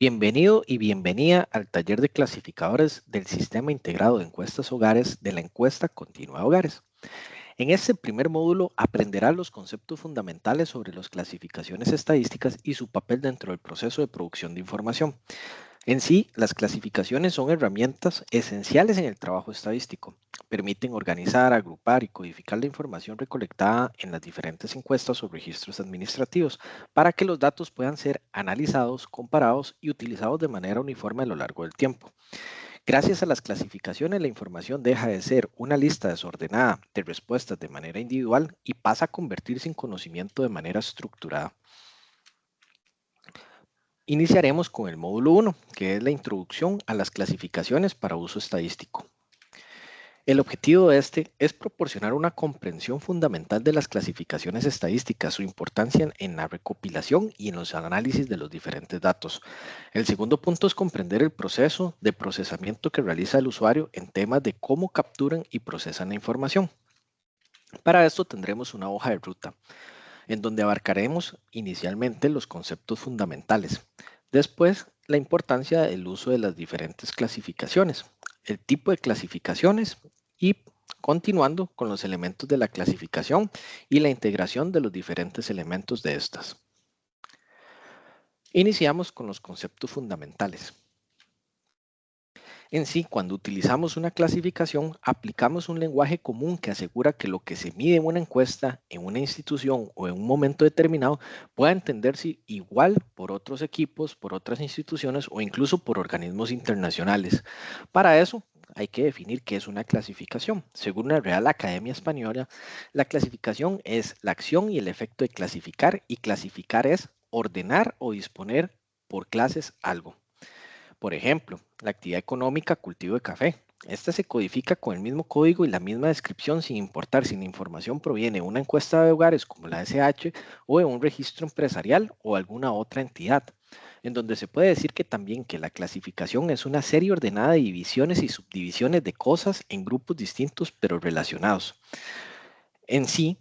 Bienvenido y bienvenida al taller de clasificadores del Sistema Integrado de Encuestas Hogares de la Encuesta Continua de Hogares. En este primer módulo aprenderá los conceptos fundamentales sobre las clasificaciones estadísticas y su papel dentro del proceso de producción de información. En sí, las clasificaciones son herramientas esenciales en el trabajo estadístico. Permiten organizar, agrupar y codificar la información recolectada en las diferentes encuestas o registros administrativos para que los datos puedan ser analizados, comparados y utilizados de manera uniforme a lo largo del tiempo. Gracias a las clasificaciones, la información deja de ser una lista desordenada de respuestas de manera individual y pasa a convertirse en conocimiento de manera estructurada. Iniciaremos con el módulo 1, que es la introducción a las clasificaciones para uso estadístico. El objetivo de este es proporcionar una comprensión fundamental de las clasificaciones estadísticas, su importancia en la recopilación y en los análisis de los diferentes datos. El segundo punto es comprender el proceso de procesamiento que realiza el usuario en temas de cómo capturan y procesan la información. Para esto tendremos una hoja de ruta en donde abarcaremos inicialmente los conceptos fundamentales, después la importancia del uso de las diferentes clasificaciones, el tipo de clasificaciones y continuando con los elementos de la clasificación y la integración de los diferentes elementos de estas. Iniciamos con los conceptos fundamentales. En sí, cuando utilizamos una clasificación, aplicamos un lenguaje común que asegura que lo que se mide en una encuesta, en una institución o en un momento determinado pueda entenderse igual por otros equipos, por otras instituciones o incluso por organismos internacionales. Para eso, hay que definir qué es una clasificación. Según la Real Academia Española, la clasificación es la acción y el efecto de clasificar, y clasificar es ordenar o disponer por clases algo. Por ejemplo, la actividad económica cultivo de café. Esta se codifica con el mismo código y la misma descripción sin importar si la información proviene de una encuesta de hogares como la SH o de un registro empresarial o alguna otra entidad, en donde se puede decir que también que la clasificación es una serie ordenada de divisiones y subdivisiones de cosas en grupos distintos pero relacionados. En sí,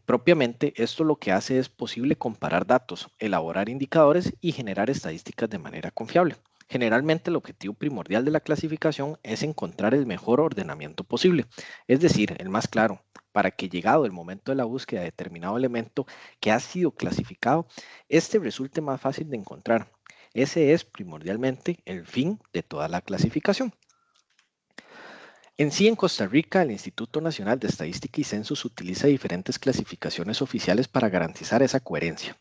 propiamente, esto lo que hace es posible comparar datos, elaborar indicadores y generar estadísticas de manera confiable. Generalmente el objetivo primordial de la clasificación es encontrar el mejor ordenamiento posible, es decir, el más claro, para que llegado el momento de la búsqueda de determinado elemento que ha sido clasificado, este resulte más fácil de encontrar. Ese es primordialmente el fin de toda la clasificación. En sí, en Costa Rica, el Instituto Nacional de Estadística y Censos utiliza diferentes clasificaciones oficiales para garantizar esa coherencia,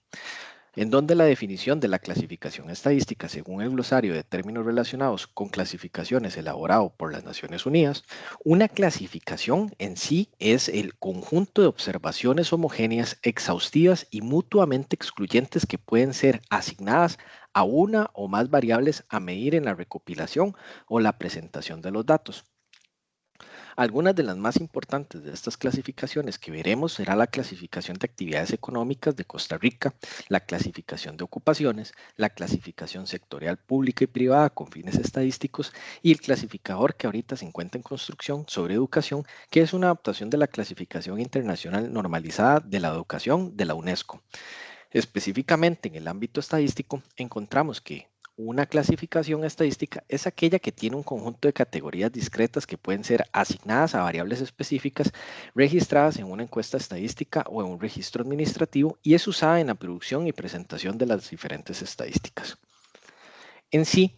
en donde la definición de la clasificación estadística según el glosario de términos relacionados con clasificaciones elaborado por las Naciones Unidas, una clasificación en sí es el conjunto de observaciones homogéneas, exhaustivas y mutuamente excluyentes que pueden ser asignadas a una o más variables a medir en la recopilación o la presentación de los datos. Algunas de las más importantes de estas clasificaciones que veremos será la clasificación de actividades económicas de Costa Rica, la clasificación de ocupaciones, la clasificación sectorial pública y privada con fines estadísticos y el clasificador que ahorita se encuentra en construcción sobre educación, que es una adaptación de la clasificación internacional normalizada de la educación de la UNESCO. Específicamente en el ámbito estadístico, encontramos que una clasificación estadística es aquella que tiene un conjunto de categorías discretas que pueden ser asignadas a variables específicas registradas en una encuesta estadística o en un registro administrativo y es usada en la producción y presentación de las diferentes estadísticas. En sí,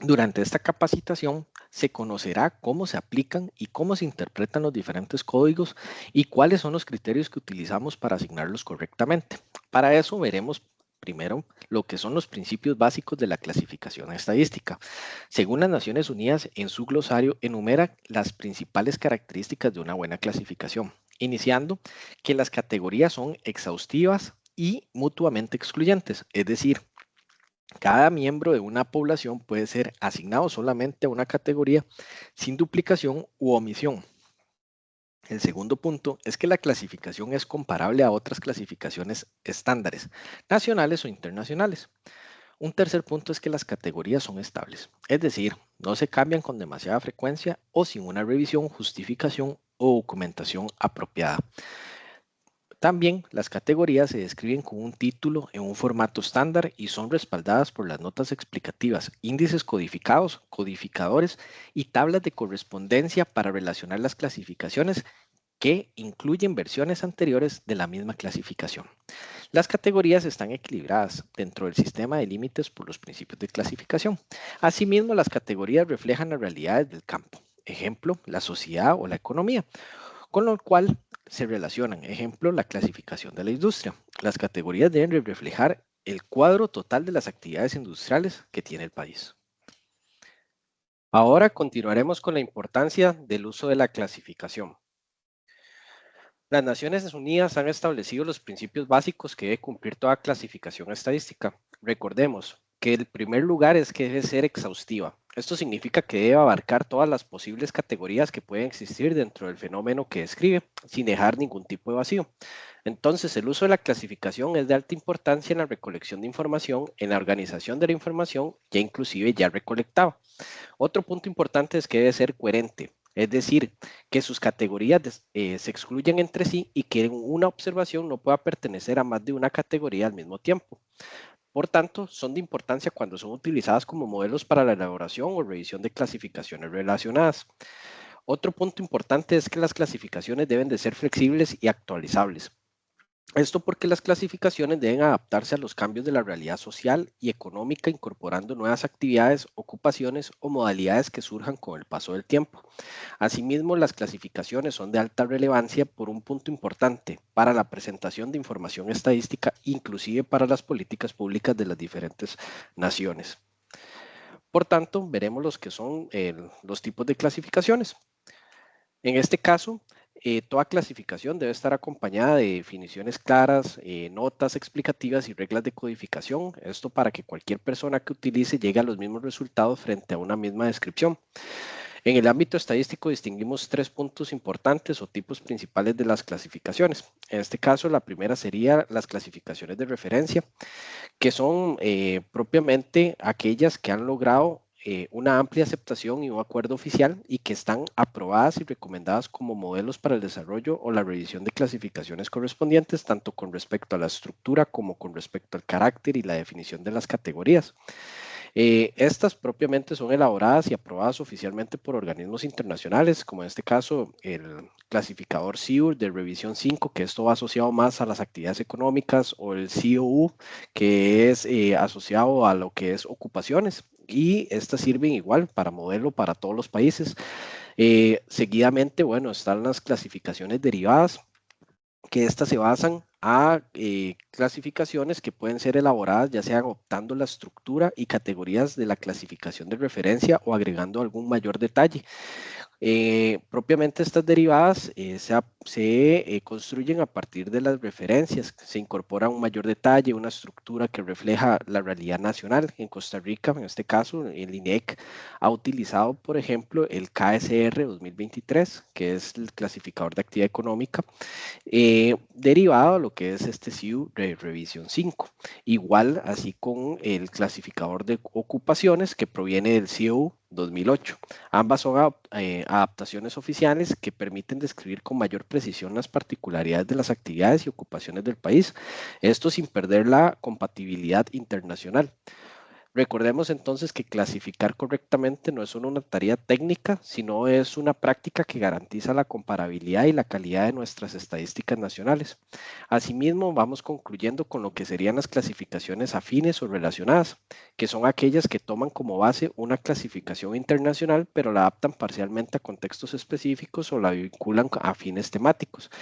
durante esta capacitación se conocerá cómo se aplican y cómo se interpretan los diferentes códigos y cuáles son los criterios que utilizamos para asignarlos correctamente. Para eso veremos primero lo que son los principios básicos de la clasificación estadística. Según las Naciones Unidas, en su glosario enumera las principales características de una buena clasificación, iniciando que las categorías son exhaustivas y mutuamente excluyentes, es decir, cada miembro de una población puede ser asignado solamente a una categoría sin duplicación u omisión. El segundo punto es que la clasificación es comparable a otras clasificaciones estándares, nacionales o internacionales. Un tercer punto es que las categorías son estables, es decir, no se cambian con demasiada frecuencia o sin una revisión, justificación o documentación apropiada. También las categorías se describen con un título en un formato estándar y son respaldadas por las notas explicativas, índices codificados, codificadores y tablas de correspondencia para relacionar las clasificaciones que incluyen versiones anteriores de la misma clasificación. Las categorías están equilibradas dentro del sistema de límites por los principios de clasificación. Asimismo, las categorías reflejan las realidades del campo, ejemplo, la sociedad o la economía, con lo cual se relacionan, ejemplo, la clasificación de la industria. Las categorías deben reflejar el cuadro total de las actividades industriales que tiene el país. Ahora continuaremos con la importancia del uso de la clasificación. Las Naciones Unidas han establecido los principios básicos que debe cumplir toda clasificación estadística. Recordemos que el primer lugar es que debe ser exhaustiva. Esto significa que debe abarcar todas las posibles categorías que pueden existir dentro del fenómeno que describe, sin dejar ningún tipo de vacío. Entonces, el uso de la clasificación es de alta importancia en la recolección de información, en la organización de la información, ya inclusive ya recolectada. Otro punto importante es que debe ser coherente, es decir, que sus categorías se excluyan entre sí y que una observación no pueda pertenecer a más de una categoría al mismo tiempo. Por tanto, son de importancia cuando son utilizadas como modelos para la elaboración o revisión de clasificaciones relacionadas. Otro punto importante es que las clasificaciones deben de ser flexibles y actualizables. Esto porque las clasificaciones deben adaptarse a los cambios de la realidad social y económica, incorporando nuevas actividades, ocupaciones o modalidades que surjan con el paso del tiempo. Asimismo, las clasificaciones son de alta relevancia por un punto importante para la presentación de información estadística, inclusive para las políticas públicas de las diferentes naciones. Por tanto, veremos los que son los tipos de clasificaciones. En este caso, toda clasificación debe estar acompañada de definiciones claras, notas explicativas y reglas de codificación. Esto para que cualquier persona que utilice llegue a los mismos resultados frente a una misma descripción. En el ámbito estadístico distinguimos tres puntos importantes o tipos principales de las clasificaciones. En este caso, la primera sería las clasificaciones de referencia, que son propiamente aquellas que han logrado una amplia aceptación y un acuerdo oficial y que están aprobadas y recomendadas como modelos para el desarrollo o la revisión de clasificaciones correspondientes, tanto con respecto a la estructura como con respecto al carácter y la definición de las categorías. Estas propiamente son elaboradas y aprobadas oficialmente por organismos internacionales, como en este caso el clasificador CIUR de revisión 5, que esto va asociado más a las actividades económicas, o el COU, que es asociado a lo que es ocupaciones. Y estas sirven igual para modelo para todos los países. Seguidamente, bueno, están las clasificaciones derivadas, que estas se basan a clasificaciones que pueden ser elaboradas ya sea adoptando la estructura y categorías de la clasificación de referencia o agregando algún mayor detalle. Propiamente estas derivadas se construyen a partir de las referencias, se incorpora un mayor detalle, una estructura que refleja la realidad nacional. En Costa Rica, en este caso, el INEC ha utilizado, por ejemplo, el KSR 2023, que es el clasificador de actividad económica, derivado a lo que es este CIU de revisión 5. Igual, así con el clasificador de ocupaciones que proviene del CIU 2008. Ambas son adaptaciones oficiales que permiten describir con mayor precisión las particularidades de las actividades y ocupaciones del país, esto sin perder la compatibilidad internacional. Recordemos entonces que clasificar correctamente no es solo una tarea técnica, sino es una práctica que garantiza la comparabilidad y la calidad de nuestras estadísticas nacionales. Asimismo, vamos concluyendo con lo que serían las clasificaciones afines o relacionadas, que son aquellas que toman como base una clasificación internacional, pero la adaptan parcialmente a contextos específicos o la vinculan a fines temáticos.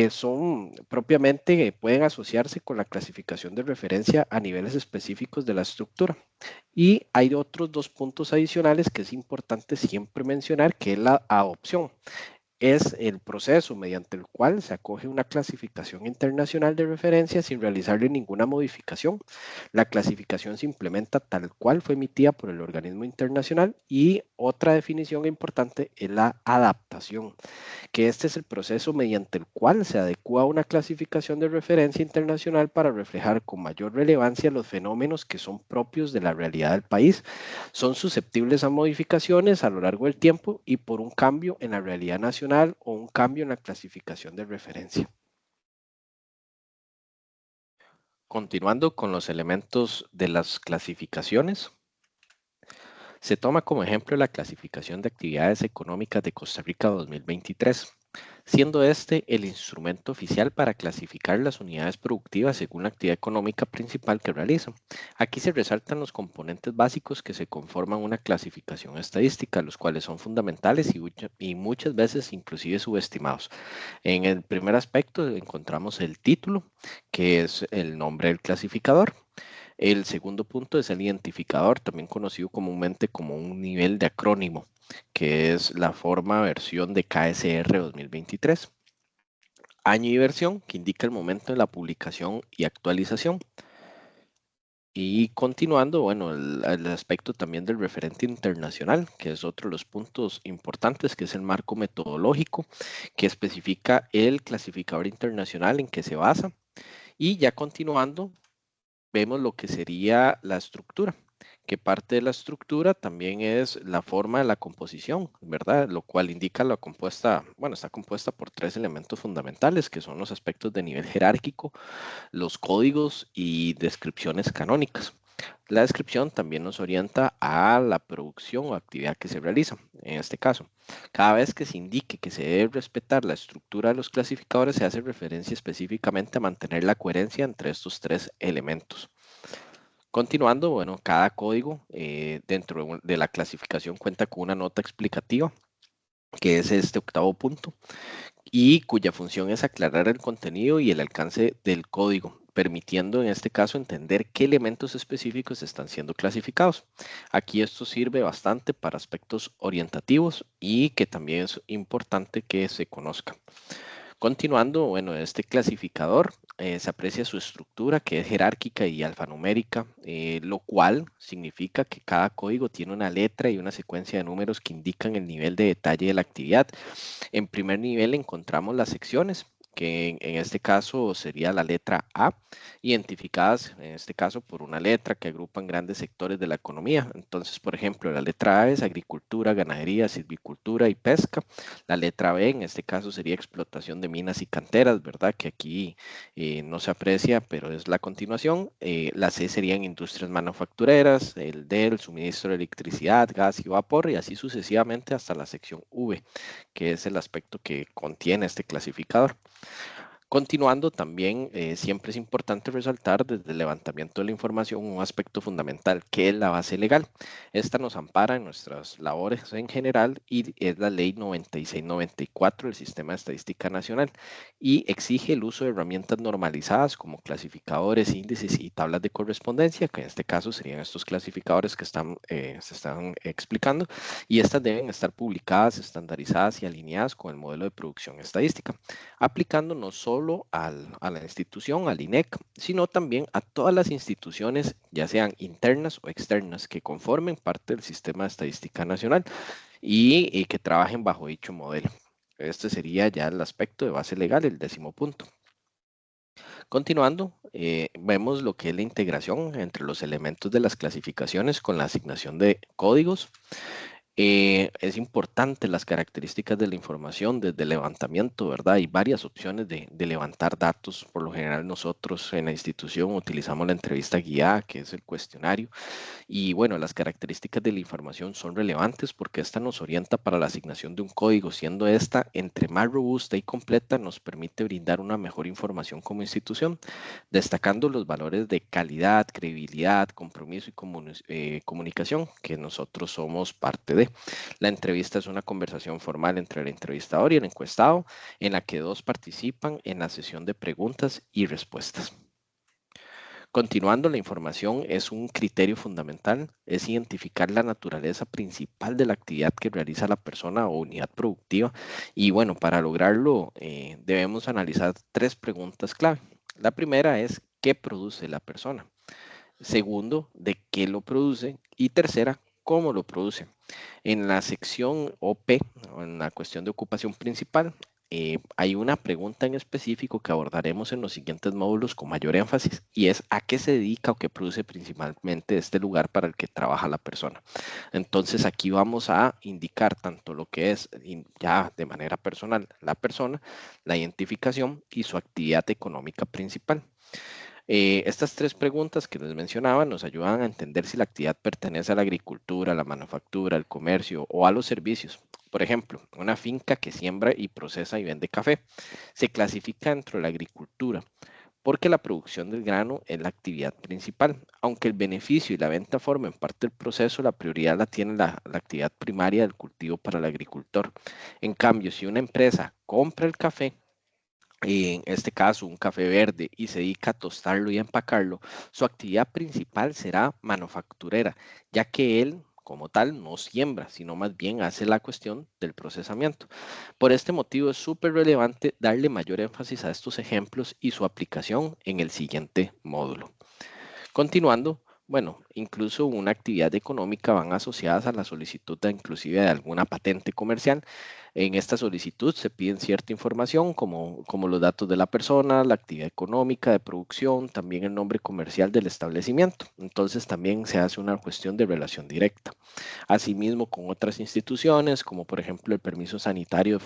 Son propiamente, pueden asociarse con la clasificación de referencia a niveles específicos de la estructura. Y hay otros dos puntos adicionales que es importante siempre mencionar, que es la adopción. Es el proceso mediante el cual se acoge una clasificación internacional de referencia sin realizarle ninguna modificación. La clasificación se implementa tal cual fue emitida por el organismo internacional, y otra definición importante es la adaptación, que este es el proceso mediante el cual se adecua una clasificación de referencia internacional para reflejar con mayor relevancia los fenómenos que son propios de la realidad del país. Son susceptibles a modificaciones a lo largo del tiempo y por un cambio en la realidad nacional o un cambio en la clasificación de referencia. Continuando con los elementos de las clasificaciones, se toma como ejemplo la clasificación de actividades económicas de Costa Rica 2023, siendo este el instrumento oficial para clasificar las unidades productivas según la actividad económica principal que realizan. Aquí se resaltan los componentes básicos que se conforman una clasificación estadística, los cuales son fundamentales y muchas veces inclusive subestimados. En el primer aspecto encontramos el título, que es el nombre del clasificador. El segundo punto es el identificador, también conocido comúnmente como un nivel de acrónimo, que es la forma versión de KSR 2023. Año y versión, que indica el momento de la publicación y actualización. Y continuando, bueno, el aspecto también del referente internacional, que es otro de los puntos importantes, que es el marco metodológico, que especifica el clasificador internacional en que se basa. Y ya continuando, vemos lo que sería la estructura, que parte de la estructura también es la forma de la composición, ¿verdad? Lo cual indica la compuesta, bueno, está compuesta por tres elementos fundamentales, que son los aspectos de nivel jerárquico, los códigos y descripciones canónicas. La descripción también nos orienta a la producción o actividad que se realiza. En este caso, cada vez que se indique que se debe respetar la estructura de los clasificadores, se hace referencia específicamente a mantener la coherencia entre estos tres elementos. Continuando, bueno, cada código dentro de la clasificación cuenta con una nota explicativa, que es este octavo punto, y cuya función es aclarar el contenido y el alcance del código, permitiendo en este caso entender qué elementos específicos están siendo clasificados. Aquí esto sirve bastante para aspectos orientativos y que también es importante que se conozca. Continuando, bueno, este clasificador se aprecia su estructura que es jerárquica y alfanumérica, lo cual significa que cada código tiene una letra y una secuencia de números que indican el nivel de detalle de la actividad. En primer nivel encontramos las secciones, que en este caso sería la letra A, identificadas en este caso por una letra que agrupan grandes sectores de la economía. Entonces, por ejemplo, la letra A es agricultura, ganadería, silvicultura y pesca. La letra B en este caso sería explotación de minas y canteras, ¿verdad? Que aquí no se aprecia, pero es la continuación. La C serían industrias manufactureras, el D, el suministro de electricidad, gas y vapor, y así sucesivamente hasta la sección V, que es el aspecto que contiene este clasificador. Continuando, también siempre es importante resaltar desde el levantamiento de la información un aspecto fundamental, que es la base legal. Esta nos ampara en nuestras labores en general y es la Ley 9694 del Sistema de Estadística Nacional y exige el uso de herramientas normalizadas como clasificadores, índices y tablas de correspondencia, que en este caso serían estos clasificadores que se están explicando, y estas deben estar publicadas, estandarizadas y alineadas con el modelo de producción estadística, aplicando no solo a la institución, al INEC, sino también a todas las instituciones, ya sean internas o externas, que conformen parte del Sistema de Estadística Nacional y que trabajen bajo dicho modelo. Este sería ya el aspecto de base legal, el décimo punto. Continuando, vemos lo que es la integración entre los elementos de las clasificaciones con la asignación de códigos. Es importante las características de la información desde el levantamiento, ¿verdad? Hay varias opciones de levantar datos. Por lo general nosotros en la institución utilizamos la entrevista guiada, que es el cuestionario. Y bueno, las características de la información son relevantes porque esta nos orienta para la asignación de un código, siendo esta entre más robusta y completa nos permite brindar una mejor información como institución, destacando los valores de calidad, credibilidad, compromiso y comunicación que nosotros somos parte de. La entrevista es una conversación formal entre el entrevistador y el encuestado en la que dos participan en la sesión de preguntas y respuestas. Continuando, la información es un criterio fundamental, es identificar la naturaleza principal de la actividad que realiza la persona o unidad productiva. Y bueno, para lograrlo debemos analizar tres preguntas clave. La primera es, ¿qué produce la persona? Segundo, ¿de qué lo produce? Y tercera, ¿cómo lo produce? En la sección OP, o en la cuestión de ocupación principal, hay una pregunta en específico que abordaremos en los siguientes módulos con mayor énfasis y es a qué se dedica o qué produce principalmente este lugar para el que trabaja la persona. Entonces aquí vamos a indicar tanto lo que es ya de manera personal la persona, la identificación y su actividad económica principal. Estas tres preguntas que les mencionaba nos ayudan a entender si la actividad pertenece a la agricultura, a la manufactura, al comercio o a los servicios. Por ejemplo, una finca que siembra y procesa y vende café se clasifica dentro de la agricultura porque la producción del grano es la actividad principal. Aunque el beneficio y la venta formen parte del proceso, la prioridad la tiene la actividad primaria del cultivo para el agricultor. En cambio, si una empresa compra el café, en este caso un café verde, y se dedica a tostarlo y a empacarlo, su actividad principal será manufacturera, ya que él como tal no siembra, sino más bien hace la cuestión del procesamiento. Por este motivo es súper relevante darle mayor énfasis a estos ejemplos y su aplicación en el siguiente módulo. Continuando, bueno, incluso una actividad económica van asociadas a la solicitud inclusive de alguna patente comercial. En esta solicitud se piden cierta información como los datos de la persona, la actividad económica de producción, también el nombre comercial del establecimiento. Entonces también se hace una cuestión de relación directa. Asimismo, con otras instituciones, como por ejemplo el permiso sanitario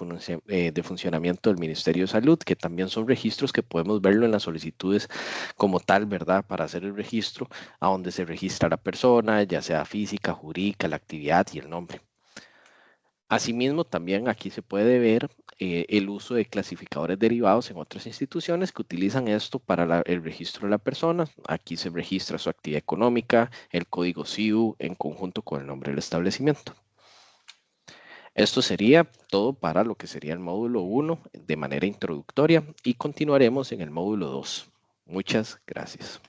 de funcionamiento del Ministerio de Salud, que también son registros que podemos verlo en las solicitudes como tal, ¿verdad? Para hacer el registro, a donde se registra la persona, ya sea física, jurídica, la actividad y el nombre. Asimismo, también aquí se puede ver el uso de clasificadores derivados en otras instituciones que utilizan esto para el registro de la persona. Aquí se registra su actividad económica, el código SIU en conjunto con el nombre del establecimiento. Esto sería todo para lo que sería el módulo 1 de manera introductoria y continuaremos en el módulo 2. Muchas gracias.